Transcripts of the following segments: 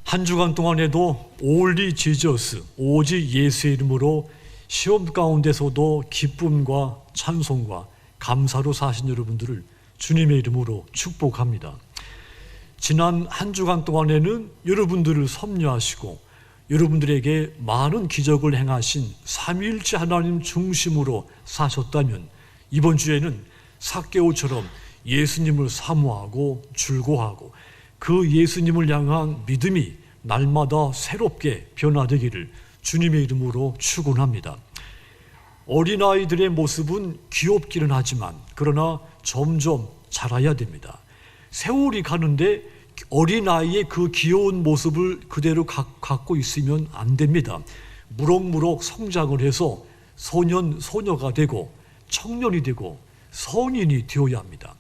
한 주간 동안에도 올리 지저스, 오직 예수의 이름으로 시험 가운데서도 기쁨과 찬송과 감사로 사신 여러분들을 주님의 이름으로 축복합니다. 지난 한 주간 동안에는 여러분들을 섭려하시고 여러분들에게 많은 기적을 행하신 삼위일체 하나님 중심으로 사셨다면 이번 주에는 삭개오처럼 예수님을 사모하고 즐거워하고 그 예수님을 향한 믿음이 날마다 새롭게 변화되기를 주님의 이름으로 축원합니다. 어린아이들의 모습은 귀엽기는 하지만 그러나 점점 자라야 됩니다. 세월이 가는데 어린아이의 그 귀여운 모습을 그대로 갖고 있으면 안 됩니다. 무럭무럭 성장을 해서 소년, 소녀가 되고 청년이 되고 성인이 되어야 합니다.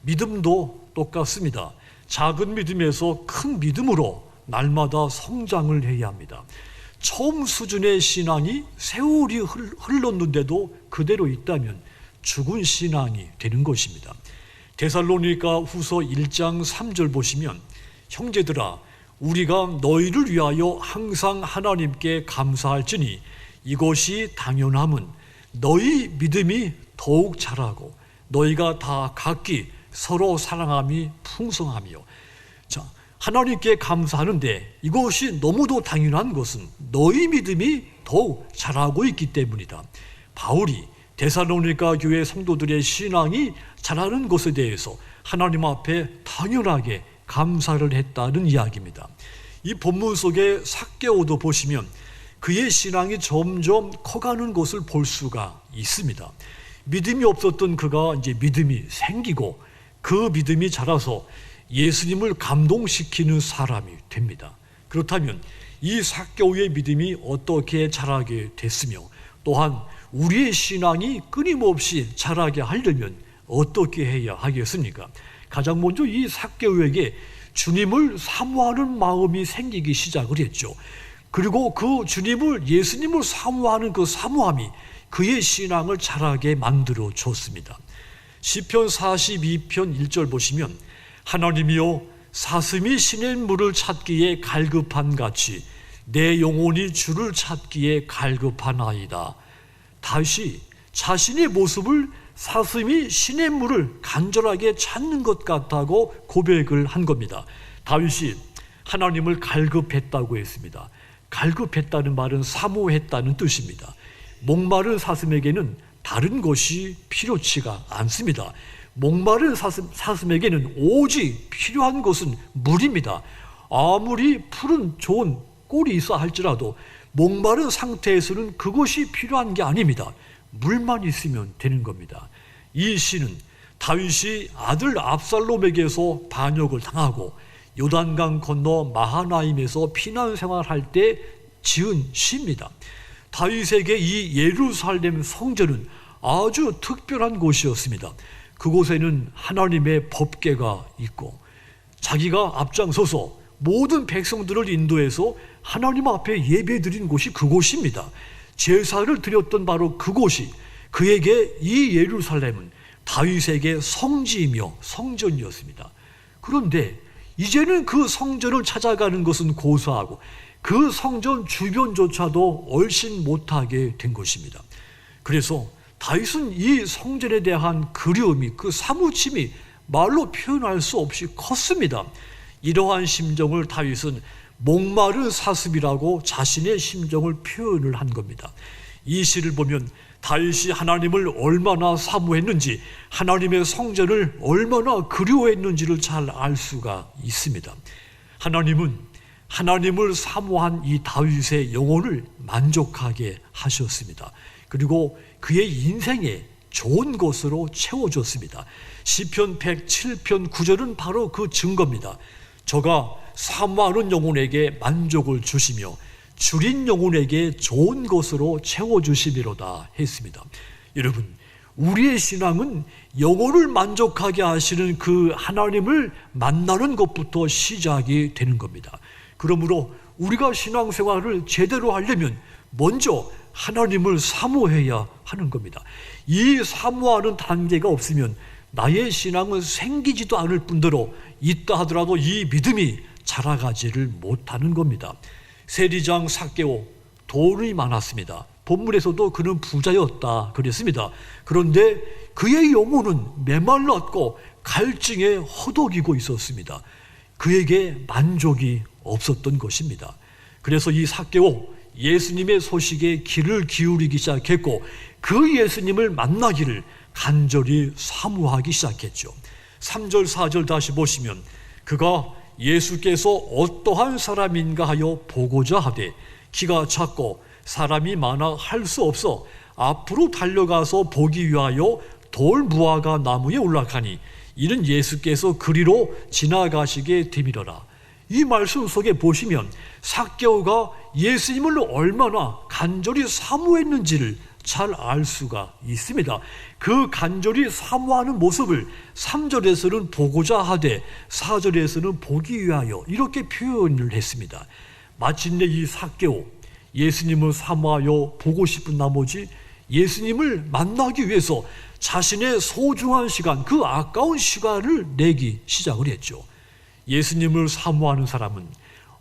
믿음도 똑같습니다. 작은 믿음에서 큰 믿음으로 날마다 성장을 해야 합니다. 처음 수준의 신앙이 세월이 흘렀는데도 그대로 있다면 죽은 신앙이 되는 것입니다. 데살로니가 후서 1장 3절 보시면 형제들아 우리가 너희를 위하여 항상 하나님께 감사할지니 이것이 당연함은 너희 믿음이 더욱 자라고 너희가 다 각기 서로 사랑함이 풍성하며. 자, 하나님께 감사하는데 이것이 너무도 당연한 것은 너희 믿음이 더욱 자라고 있기 때문이다. 바울이 데살로니가 교회 성도들의 신앙이 자라는 것에 대해서 하나님 앞에 당연하게 감사를 했다는 이야기입니다. 이 본문 속에 삭개오도 보시면 그의 신앙이 점점 커가는 것을 볼 수가 있습니다. 믿음이 없었던 그가 이제 믿음이 생기고 그 믿음이 자라서 예수님을 감동시키는 사람이 됩니다. 그렇다면 이 삭개오의 믿음이 어떻게 자라게 됐으며 또한 우리의 신앙이 끊임없이 자라게 하려면 어떻게 해야 하겠습니까? 가장 먼저 이 삭개오에게 주님을 사모하는 마음이 생기기 시작을 했죠. 그리고 그 주님을, 예수님을 사모하는 그 사모함이 그의 신앙을 자라게 만들어 줬습니다. 시편 42편 1절 보시면 하나님이여 사슴이 시냇물을 찾기에 갈급한 같이 내 영혼이 주를 찾기에 갈급하나이다. 다윗이 자신의 모습을 사슴이 시냇물을 간절하게 찾는 것 같다고 고백을 한 겁니다. 다윗이 하나님을 갈급했다고 했습니다. 갈급했다는 말은 사모했다는 뜻입니다. 목마른 사슴에게는 다른 것이 필요치가 않습니다. 목마른 사슴에게는 오직 필요한 것은 물입니다. 아무리 푸른 좋은 꼴이 있어 할지라도 목마른 상태에서는 그것이 필요한 게 아닙니다. 물만 있으면 되는 겁니다. 이 시는 다윗이 아들 압살롬에게서 반역을 당하고 요단강 건너 마하나임에서 피난 생활할 때 지은 시입니다. 다윗에게 이 예루살렘 성전은 아주 특별한 곳이었습니다. 그곳에는 하나님의 법궤가 있고 자기가 앞장서서 모든 백성들을 인도해서 하나님 앞에 예배드린 곳이 그곳입니다. 제사를 드렸던 바로 그곳이 그에게 이 예루살렘은 다윗에게 성지이며 성전이었습니다. 그런데 이제는 그 성전을 찾아가는 것은 고사하고 그 성전 주변조차도 얼씬 못하게 된 것입니다. 그래서 다윗은 이 성전에 대한 그리움이, 그 사무침이 말로 표현할 수 없이 컸습니다. 이러한 심정을 다윗은 목마른 사슴이라고 자신의 심정을 표현을 한 겁니다. 이 시를 보면 다윗이 하나님을 얼마나 사모했는지, 하나님의 성전을 얼마나 그리워했는지를 잘 알 수가 있습니다. 하나님은 하나님을 사모한 이 다윗의 영혼을 만족하게 하셨습니다. 그리고 그의 인생에 좋은 것으로 채워줬습니다. 시편 107편 9절은 바로 그 증거입니다. 저가 사모하는 영혼에게 만족을 주시며 줄인 영혼에게 좋은 것으로 채워주시리로다 했습니다. 여러분, 우리의 신앙은 영혼을 만족하게 하시는 그 하나님을 만나는 것부터 시작이 되는 겁니다. 그러므로 우리가 신앙생활을 제대로 하려면 먼저 하나님을 사모해야 하는 겁니다. 이 사모하는 단계가 없으면 나의 신앙은 생기지도 않을 뿐더러 있다 하더라도 이 믿음이 자라가지를 못하는 겁니다. 세리장 삭개오, 돈이 많았습니다. 본문에서도 그는 부자였다 그랬습니다. 그런데 그의 영혼은 메말랐고 갈증에 허덕이고 있었습니다. 그에게 만족이 없었던 것입니다. 그래서 이 삭개오, 예수님의 소식에 귀를 기울이기 시작했고 그 예수님을 만나기를 간절히 사모하기 시작했죠. 3절 4절 다시 보시면 그가 예수께서 어떠한 사람인가 하여 보고자 하되 키가 작고 사람이 많아 할 수 없어 앞으로 달려가서 보기 위하여 돌 무화과 나무에 올라가니 이는 예수께서 그리로 지나가시게 되밀어라. 이 말씀 속에 보시면 삭개오가 예수님을 얼마나 간절히 사모했는지를 잘 알 수가 있습니다. 그 간절히 사모하는 모습을 3절에서는 보고자 하되 4절에서는 보기 위하여 이렇게 표현을 했습니다. 마침내 이 삭개오, 예수님을 사모하여 보고 싶은 나머지 예수님을 만나기 위해서 자신의 소중한 시간, 그 아까운 시간을 내기 시작을 했죠. 예수님을 사모하는 사람은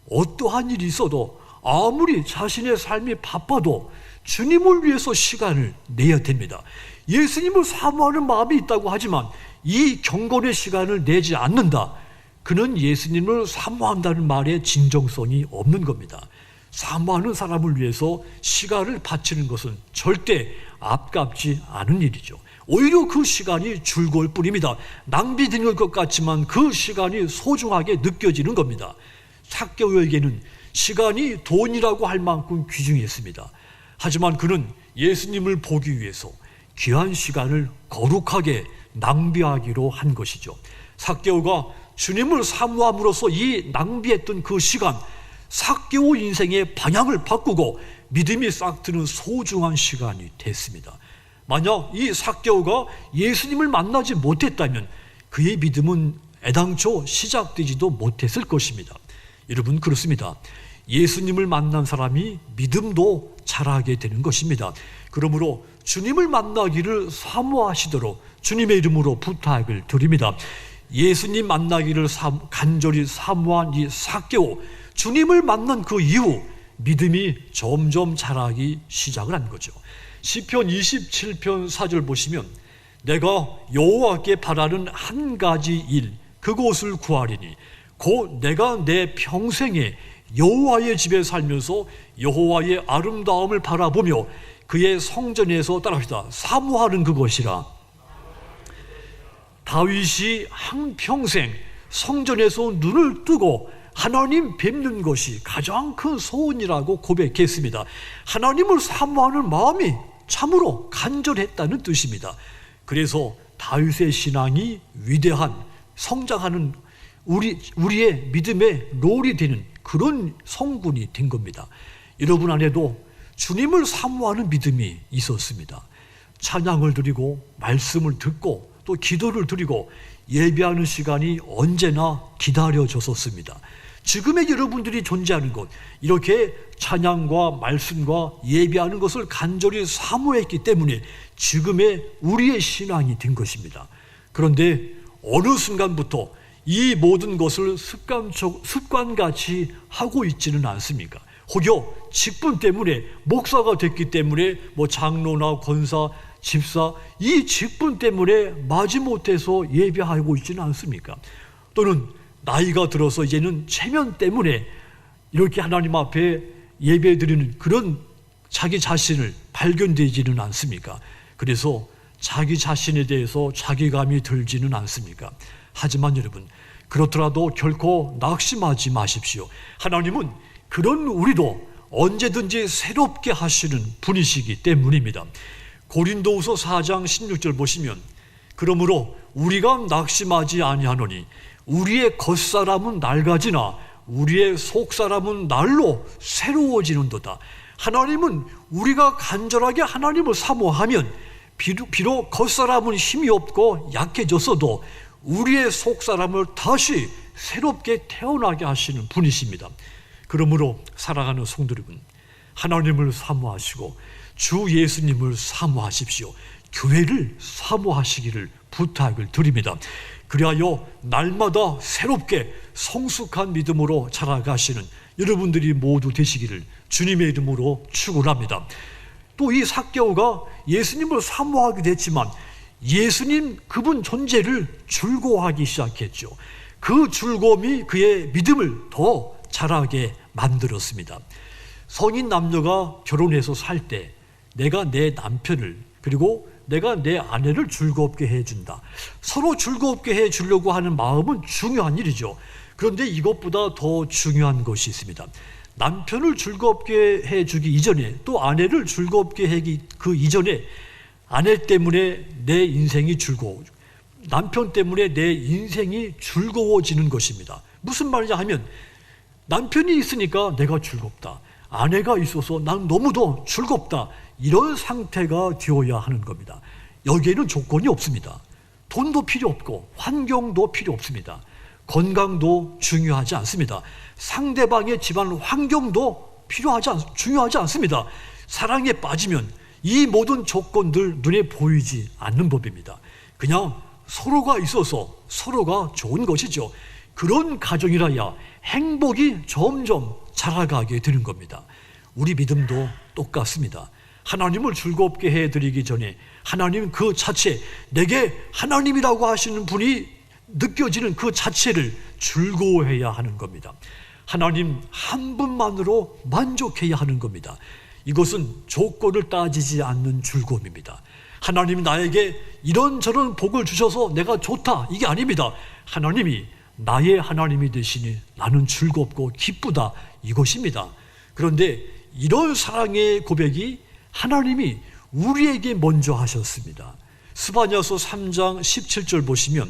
어떠한 일이 있어도 아무리 자신의 삶이 바빠도 주님을 위해서 시간을 내야 됩니다. 예수님을 사모하는 마음이 있다고 하지만 이 경건의 시간을 내지 않는다. 그는 예수님을 사모한다는 말에 진정성이 없는 겁니다. 사모하는 사람을 위해서 시간을 바치는 것은 절대 아깝지 않은 일이죠. 오히려 그 시간이 즐거울 뿐입니다. 낭비되는 것 같지만 그 시간이 소중하게 느껴지는 겁니다. 삭개오에게는 시간이 돈이라고 할 만큼 귀중했습니다. 하지만 그는 예수님을 보기 위해서 귀한 시간을 거룩하게 낭비하기로 한 것이죠. 삭개오가 주님을 사모함으로써 이 낭비했던 그 시간, 삭개오 인생의 방향을 바꾸고 믿음이 싹트는 소중한 시간이 됐습니다. 만약 이 삭개오가 예수님을 만나지 못했다면 그의 믿음은 애당초 시작되지도 못했을 것입니다. 여러분, 그렇습니다. 예수님을 만난 사람이 믿음도 자라게 되는 것입니다. 그러므로 주님을 만나기를 사모하시도록 주님의 이름으로 부탁을 드립니다. 예수님 만나기를 간절히 사모한 이 삭개오, 주님을 만난 그 이후 믿음이 점점 자라기 시작을 한 거죠. 시편 27편 4절 보시면 내가 여호와께 바라는 한 가지 일, 그곳을 구하리니 곧 내가 내 평생에 여호와의 집에 살면서 여호와의 아름다움을 바라보며 그의 성전에서 따라합시다. 사모하는 그것이라. 다윗이 한평생 성전에서 눈을 뜨고 하나님 뵙는 것이 가장 큰 소원이라고 고백했습니다. 하나님을 사모하는 마음이 참으로 간절했다는 뜻입니다. 그래서 다윗의 신앙이 위대한, 성장하는 우리의 믿음의 롤이 되는 그런 성군이 된 겁니다. 여러분 안에도 주님을 사모하는 믿음이 있었습니다. 찬양을 드리고 말씀을 듣고 또 기도를 드리고 예배하는 시간이 언제나 기다려졌었습니다. 지금의 여러분들이 존재하는 것, 이렇게 찬양과 말씀과 예배하는 것을 간절히 사모했기 때문에 지금의 우리의 신앙이 된 것입니다. 그런데 어느 순간부터 이 모든 것을 습관같이 하고 있지는 않습니까? 혹여 직분 때문에, 목사가 됐기 때문에 장로나 권사, 집사, 이 직분 때문에 마지못해서 예배하고 있지는 않습니까? 또는 나이가 들어서 이제는 체면 때문에 이렇게 하나님 앞에 예배드리는 그런 자기 자신을 발견되지는 않습니까? 그래서 자기 자신에 대해서 자괴감이 들지는 않습니까? 하지만 여러분, 그렇더라도 결코 낙심하지 마십시오. 하나님은 그런 우리도 언제든지 새롭게 하시는 분이시기 때문입니다. 고린도후서 4장 16절 보시면 그러므로 우리가 낙심하지 아니하노니 우리의 겉사람은 낡아지나 우리의 속사람은 날로 새로워지는도다. 하나님은 우리가 간절하게 하나님을 사모하면 비록 겉사람은 힘이 없고 약해졌어도 우리의 속사람을 다시 새롭게 태어나게 하시는 분이십니다. 그러므로 사랑하는 성도 여러분, 하나님을 사모하시고 주 예수님을 사모하십시오. 교회를 사모하시기를 부탁을 드립니다. 그리하여 날마다 새롭게 성숙한 믿음으로 자라가시는 여러분들이 모두 되시기를 주님의 이름으로 축원합니다. 또 이 삭개오가 예수님을 사모하기도 했지만 예수님 그분 존재를 즐거워하기 시작했죠. 그 즐거움이 그의 믿음을 더 자라게 만들었습니다. 성인 남녀가 결혼해서 살 때 내가 내 남편을 그리고 내가 내 아내를 즐겁게 해준다. 서로 즐겁게 해주려고 하는 마음은 중요한 일이죠. 그런데 이것보다 더 중요한 것이 있습니다. 남편을 즐겁게 해주기 이전에 또 아내를 즐겁게 하기 그 이전에 아내 때문에 내 인생이 남편 때문에 내 인생이 즐거워지는 것입니다. 무슨 말이냐 하면 남편이 있으니까 내가 즐겁다. 아내가 있어서 난 너무도 즐겁다. 이런 상태가 되어야 하는 겁니다. 여기에는 조건이 없습니다. 돈도 필요 없고 환경도 필요 없습니다. 건강도 중요하지 않습니다. 상대방의 집안 환경도 중요하지 않습니다. 사랑에 빠지면 이 모든 조건들 눈에 보이지 않는 법입니다. 그냥 서로가 있어서 서로가 좋은 것이죠. 그런 가정이라야 행복이 점점 자라가게 되는 겁니다. 우리 믿음도 똑같습니다. 하나님을 즐겁게 해드리기 전에 하나님 그 자체, 내게 하나님이라고 하시는 분이 느껴지는 그 자체를 즐거워해야 하는 겁니다. 하나님 한 분만으로 만족해야 하는 겁니다. 이것은 조건을 따지지 않는 즐거움입니다. 하나님이 나에게 이런저런 복을 주셔서 내가 좋다, 이게 아닙니다. 하나님이 나의 하나님이 되시니 나는 즐겁고 기쁘다, 이것입니다. 그런데 이런 사랑의 고백이 하나님이 우리에게 먼저 하셨습니다. 스바냐서 3장 17절 보시면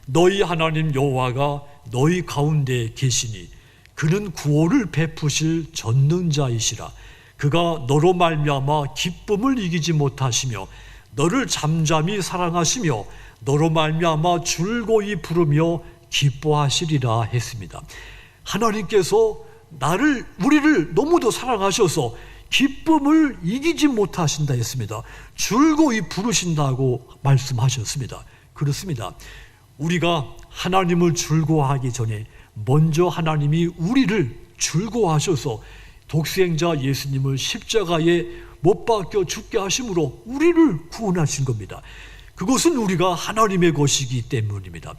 너희 하나님 여호와가 너희 가운데 계시니 그는 구원을 베푸실 전능자이시라. 그가 너로 말미암아 기쁨을 이기지 못하시며 너를 잠잠히 사랑하시며 너로 말미암아 즐거이 부르며 기뻐하시리라 했습니다. 하나님께서 우리를 너무도 사랑하셔서 기쁨을 이기지 못하신다 했습니다. 즐거이 부르신다고 말씀하셨습니다. 그렇습니다. 우리가 하나님을 즐거워하기 전에 먼저 하나님이 우리를 즐거워하셔서 독생자 예수님을 십자가에 못 박혀 죽게 하심으로 우리를 구원하신 겁니다. 그것은 우리가 하나님의 것이기 때문입니다.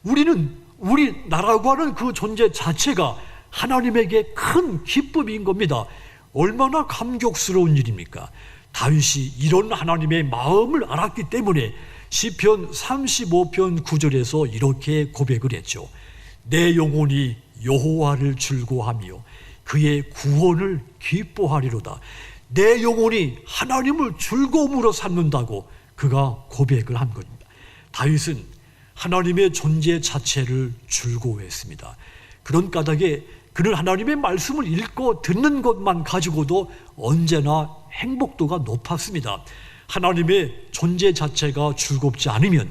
우리 나라고 하는 그 존재 자체가 하나님에게 큰 기쁨인 겁니다. 얼마나 감격스러운 일입니까? 다윗이 이런 하나님의 마음을 알았기 때문에 시편 35편 9절에서 이렇게 고백을 했죠. 내 영혼이 여호와를 즐거워하며 그의 구원을 기뻐하리로다. 내 영혼이 하나님을 즐거움으로 삼는다고 그가 고백을 한 겁니다. 다윗은 하나님의 존재 자체를 즐거워했습니다. 그런 까닭에 그는 하나님의 말씀을 읽고 듣는 것만 가지고도 언제나 행복도가 높았습니다. 하나님의 존재 자체가 즐겁지 않으면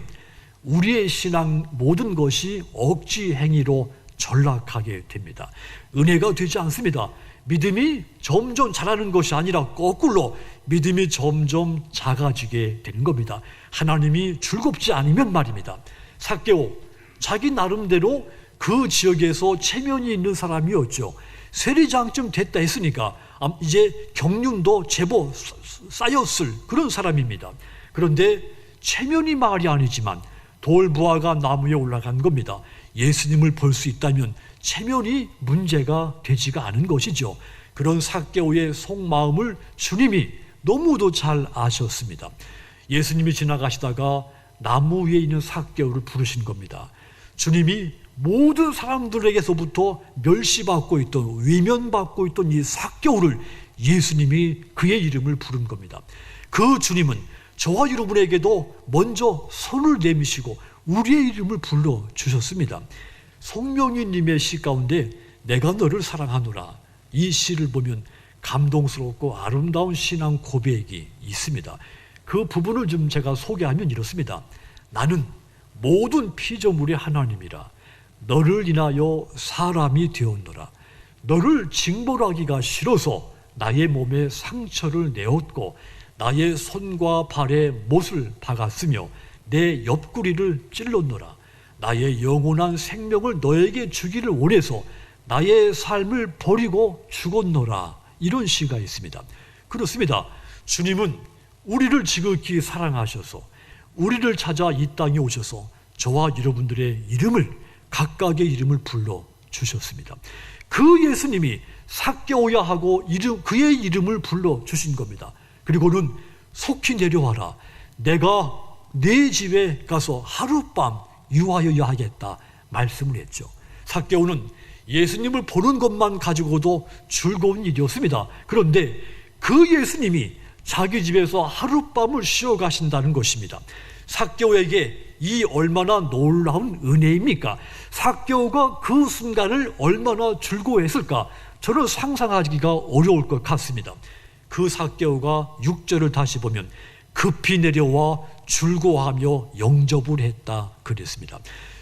우리의 신앙 모든 것이 억지 행위로 전락하게 됩니다. 은혜가 되지 않습니다. 믿음이 점점 자라는 것이 아니라 거꾸로 믿음이 점점 작아지게 되는 겁니다. 하나님이 즐겁지 않으면 말입니다. 삭개오, 자기 나름대로 그 지역에서 체면이 있는 사람이었죠. 세리장쯤 됐다 했으니까 이제 경륜도 제법 쌓였을 그런 사람입니다. 그런데 체면이 말이 아니지만 돌부하가 나무에 올라간 겁니다. 예수님을 볼 수 있다면 체면이 문제가 되지가 않은 것이죠. 그런 삭개오의 속마음을 주님이 너무도 잘 아셨습니다. 예수님이 지나가시다가 나무 위에 있는 삭개오를 부르신 겁니다. 주님이 모든 사람들에게서부터 멸시받고 있던, 외면받고 있던 이 삭개오를 예수님이 그의 이름을 부른 겁니다. 그 주님은 저와 여러분에게도 먼저 손을 내미시고 우리의 이름을 불러주셨습니다. 송명희님의 시 가운데 내가 너를 사랑하노라, 이 시를 보면 감동스럽고 아름다운 신앙 고백이 있습니다. 그 부분을 좀 제가 소개하면 이렇습니다. 나는 모든 피조물의 하나님이라 너를 인하여 사람이 되었노라. 너를 징벌하기가 싫어서 나의 몸에 상처를 내었고 나의 손과 발에 못을 박았으며 내 옆구리를 찔렀노라. 나의 영원한 생명을 너에게 주기를 원해서 나의 삶을 버리고 죽었노라. 이런 시가 있습니다. 그렇습니다. 주님은 우리를 지극히 사랑하셔서 우리를 찾아 이 땅에 오셔서 저와 여러분들의 이름을, 각각의 이름을 불러주셨습니다. 그 예수님이 삭개오야 하고 그의 이름을 불러주신 겁니다. 그리고는 속히 내려와라. 내가 네 집에 가서 하룻밤 유하여야 하겠다 말씀을 했죠. 삭개오는 예수님을 보는 것만 가지고도 즐거운 일이었습니다. 그런데 그 예수님이 자기 집에서 하룻밤을 쉬어 가신다는 것입니다. 삭개오에게 이 얼마나 놀라운 은혜입니까? 삭개오가 그 순간을 얼마나 즐거워했을까? 저는 상상하기가 어려울 것 같습니다. 그 삭개오가 6절을 다시 보면 급히 내려와 즐거워하며 영접을 했다 그랬습니다.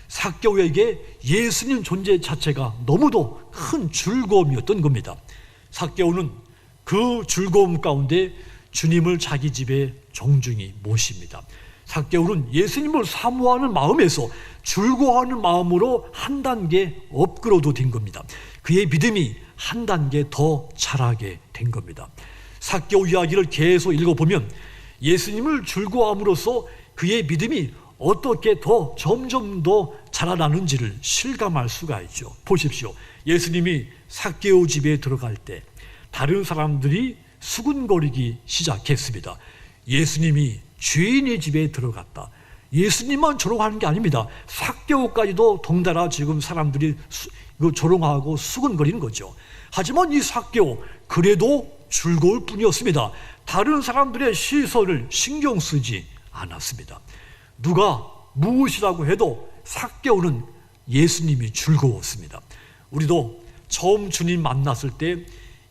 삭개오에게 예수님 존재 자체가 너무도 큰 즐거움이었던 겁니다. 삭개오는 그 즐거움 가운데 주님을 자기 집에 정중히 모십니다. 삭개오는 예수님을 사모하는 마음에서 즐거워하는 마음으로 한 단계 업그레이드 된 겁니다. 그의 믿음이 한 단계 더 자라게 된 겁니다. 삭개오 이야기를 계속 읽어보면 예수님을 즐거워함으로써 그의 믿음이 어떻게 더 점점 더 자라나는지를 실감할 수가 있죠. 보십시오. 예수님이 삭개오 집에 들어갈 때 다른 사람들이 수군거리기 시작했습니다. 예수님이 죄인의 집에 들어갔다. 예수님만 조롱하는 게 아닙니다. 삭개오까지도 덩달아 지금 사람들이 조롱하고 수군거리는 거죠. 하지만 이 삭개오 그래도 즐거울 뿐이었습니다. 다른 사람들의 시선을 신경 쓰지 않았습니다. 누가 무엇이라고 해도 삭개오는 예수님이 즐거웠습니다. 우리도 처음 주님 만났을 때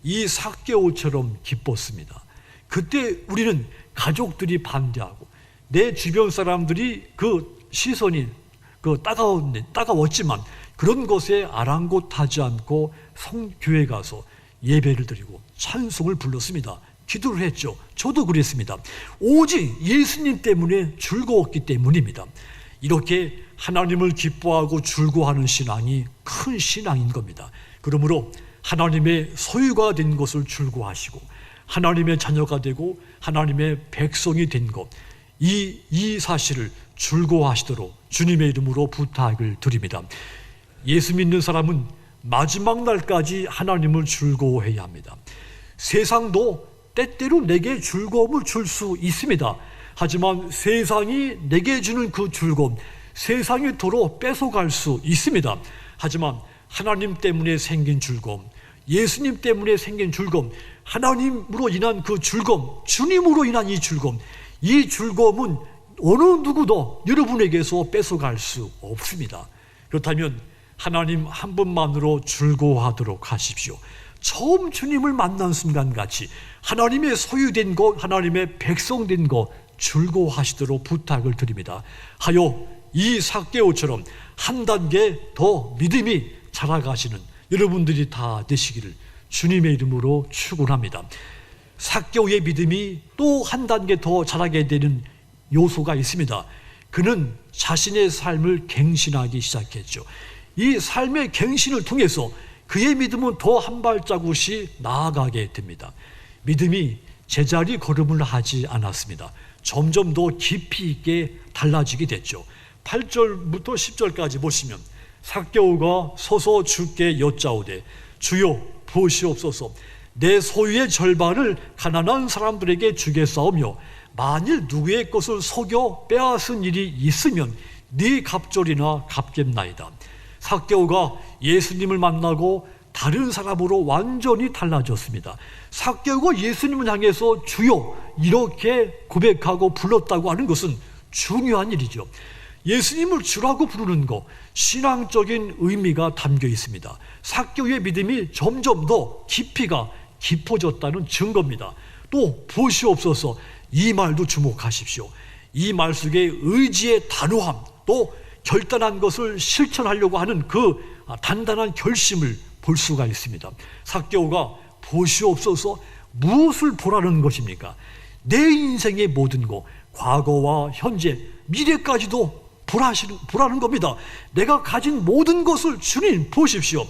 이 삭개오처럼 기뻤습니다. 그때 우리는 가족들이 반대하고 내 주변 사람들이 그 시선이 따가웠지만 그런 것에 아랑곳하지 않고 성교회 가서 예배를 드리고 찬송을 불렀습니다. 기도를 했죠. 저도 그랬습니다. 오직 예수님 때문에 즐거웠기 때문입니다. 이렇게 하나님을 기뻐하고 즐거워하는 신앙이 큰 신앙인 겁니다. 그러므로 하나님의 소유가 된 것을 즐거워하시고 하나님의 자녀가 되고 하나님의 백성이 된 것, 이 사실을 즐거워하시도록 주님의 이름으로 부탁을 드립니다. 예수 믿는 사람은 마지막 날까지 하나님을 즐거워해야 합니다. 세상도 때때로 내게 즐거움을 줄 수 있습니다. 하지만 세상이 내게 주는 그 즐거움, 세상이 도로 뺏어갈 수 있습니다. 하지만 하나님 때문에 생긴 즐거움, 예수님 때문에 생긴 즐거움, 하나님으로 인한 그 즐거움, 주님으로 인한 이 즐거움은 어느 누구도 여러분에게서 뺏어갈 수 없습니다. 그렇다면 하나님 한 분만으로 즐거워하도록 하십시오. 처음 주님을 만난 순간같이 하나님의 소유된 것, 하나님의 백성된 것 즐거워하시도록 부탁을 드립니다. 하여 이 삭개오처럼 한 단계 더 믿음이 자라가시는 여러분들이 다 되시기를 주님의 이름으로 축원합니다. 삭개오의 믿음이 또 한 단계 더 자라게 되는 요소가 있습니다. 그는 자신의 삶을 갱신하기 시작했죠. 이 삶의 갱신을 통해서 그의 믿음은 더 한 발자국씩 나아가게 됩니다. 믿음이 제자리 걸음을 하지 않았습니다. 점점 더 깊이 있게 달라지게 됐죠. 8절부터 10절까지 보시면 삭개오가 서서 주께 여짜오되 주여 보시옵소서 내 소유의 절반을 가난한 사람들에게 주겠사오며 만일 누구의 것을 속여 빼앗은 일이 있으면 네 갑절이나 갚겠나이다. 삭개오가 예수님을 만나고 다른 사람으로 완전히 달라졌습니다. 삭개오가 예수님을 향해서 주여 이렇게 고백하고 불렀다고 하는 것은 중요한 일이죠. 예수님을 주라고 부르는 것, 신앙적인 의미가 담겨 있습니다. 삭개오의 믿음이 점점 더 깊이가 깊어졌다는 증거입니다. 또 보시옵소서 이 말도 주목하십시오. 이 말 속에 의지의 단호함, 또 결단한 것을 실천하려고 하는 그 단단한 결심을 볼 수가 있습니다. 삭개오가 보시옵소서 무엇을 보라는 것입니까? 내 인생의 모든 것, 과거와 현재, 미래까지도 보라는 겁니다. 내가 가진 모든 것을 주님 보십시오.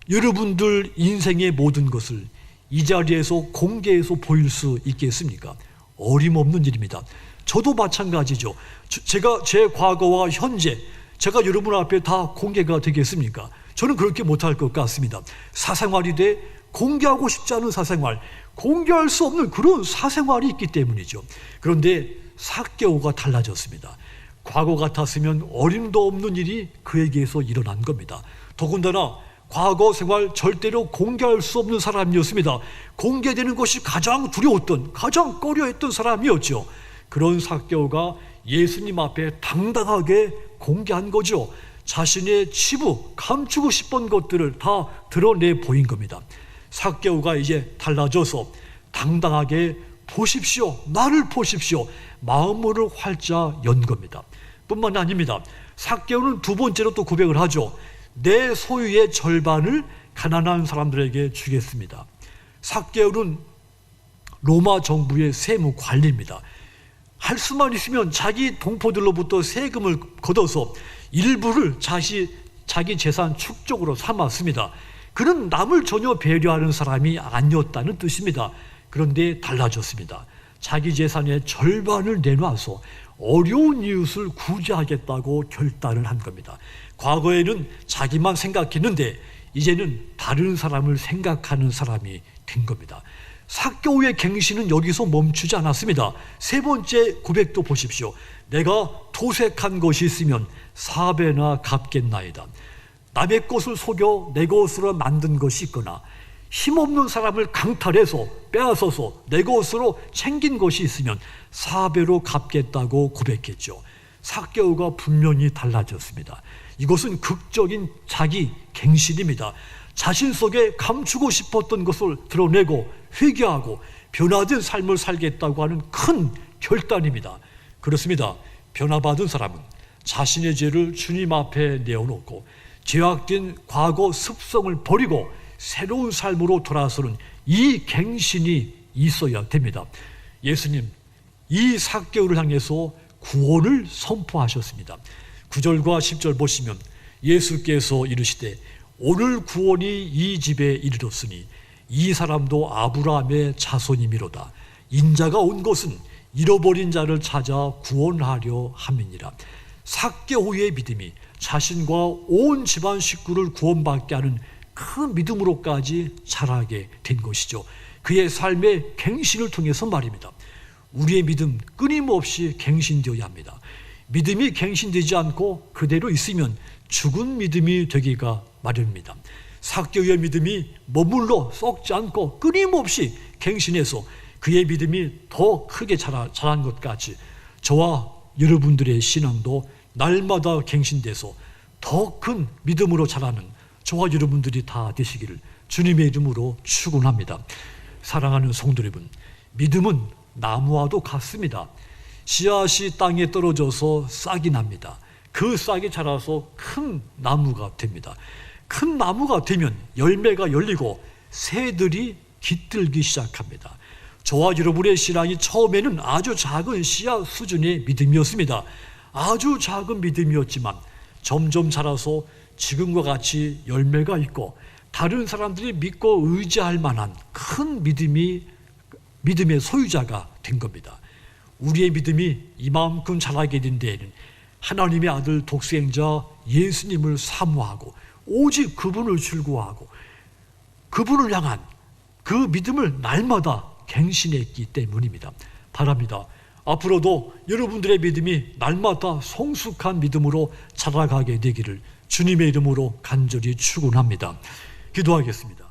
여러분들 인생의 모든 것을 이 자리에서 공개해서 보일 수 있겠습니까? 어림없는 일입니다. 저도 마찬가지죠. 제가 제 과거와 현재 제가 여러분 앞에 다 공개가 되겠습니까? 저는 그렇게 못할 것 같습니다. 사생활이 돼 공개하고 싶지 않은 사생활, 공개할 수 없는 그런 사생활이 있기 때문이죠. 그런데 삭개오가 달라졌습니다. 과거 같았으면 어림도 없는 일이 그에게서 일어난 겁니다. 더군다나 과거 생활 절대로 공개할 수 없는 사람이었습니다. 공개되는 것이 가장 두려웠던, 가장 꺼려했던 사람이었죠. 그런 삭개오가 예수님 앞에 당당하게 공개한 거죠. 자신의 치부, 감추고 싶은 것들을 다 드러내 보인 겁니다. 삭개오가 이제 달라져서 당당하게 보십시오, 나를 보십시오, 마음문을 활짝 연 겁니다. 뿐만 아닙니다. 삭개오는 두 번째로 또 고백을 하죠. 내 소유의 절반을 가난한 사람들에게 주겠습니다. 삭개오는 로마 정부의 세무 관리입니다. 할 수만 있으면 자기 동포들로부터 세금을 걷어서 일부를 자기 재산 축적으로 삼았습니다. 그는 남을 전혀 배려하는 사람이 아니었다는 뜻입니다. 그런데 달라졌습니다. 자기 재산의 절반을 내놔서 어려운 이웃을 구제하겠다고 결단을 한 겁니다. 과거에는 자기만 생각했는데 이제는 다른 사람을 생각하는 사람이 된 겁니다. 삭개오의 갱신은 여기서 멈추지 않았습니다. 세 번째 고백도 보십시오. 내가 도색한 것이 있으면 4배나 갚겠나이다. 남의 것을 속여 내 것으로 만든 것이 있거나 힘없는 사람을 강탈해서 빼앗아서 내 것으로 챙긴 것이 있으면 4배로 갚겠다고 고백했죠. 삭개오가 분명히 달라졌습니다. 이것은 극적인 자기 갱신입니다. 자신 속에 감추고 싶었던 것을 드러내고 회개하고 변화된 삶을 살겠다고 하는 큰 결단입니다. 그렇습니다. 변화받은 사람은 자신의 죄를 주님 앞에 내어놓고 죄악된 과거 습성을 버리고 새로운 삶으로 돌아서는 이 갱신이 있어야 됩니다. 예수님, 이 삭개오를 향해서 구원을 선포하셨습니다. 9절과 10절 보시면 예수께서 이르시되 오늘 구원이 이 집에 이르렀으니 이 사람도 아브라함의 자손이미로다. 인자가 온 것은 잃어버린 자를 찾아 구원하려 함이니라. 삭개오의 믿음이 자신과 온 집안 식구를 구원받게 하는 그 믿음으로까지 자라게 된 것이죠. 그의 삶의 갱신을 통해서 말입니다. 우리의 믿음 끊임없이 갱신되어야 합니다. 믿음이 갱신되지 않고 그대로 있으면 죽은 믿음이 되기가 마련입니다. 삭개오의 믿음이 머물러 썩지 않고 끊임없이 갱신해서 그의 믿음이 더 크게 자란 것 같이 저와 여러분들의 신앙도 날마다 갱신돼서 더 큰 믿음으로 자라는 저와 여러분들이 다 되시기를 주님의 이름으로 축원합니다. 사랑하는 성도 여러분, 믿음은 나무와도 같습니다. 씨앗이 땅에 떨어져서 싹이 납니다. 그 싹이 자라서 큰 나무가 됩니다. 큰 나무가 되면 열매가 열리고 새들이 깃들기 시작합니다. 저와 여러분의 신앙이 처음에는 아주 작은 씨앗 수준의 믿음이었습니다. 아주 작은 믿음이었지만 점점 자라서 지금과 같이 열매가 있고 다른 사람들이 믿고 의지할 만한 큰 믿음의 소유자가 된 겁니다. 우리의 믿음이 이만큼 자라게 된 데에는 하나님의 아들 독생자 예수님을 사모하고 오직 그분을 즐거워하고 그분을 향한 그 믿음을 날마다 갱신했기 때문입니다. 바랍니다. 앞으로도 여러분들의 믿음이 날마다 성숙한 믿음으로 자라가게 되기를 주님의 이름으로 간절히 축원합니다. 기도하겠습니다.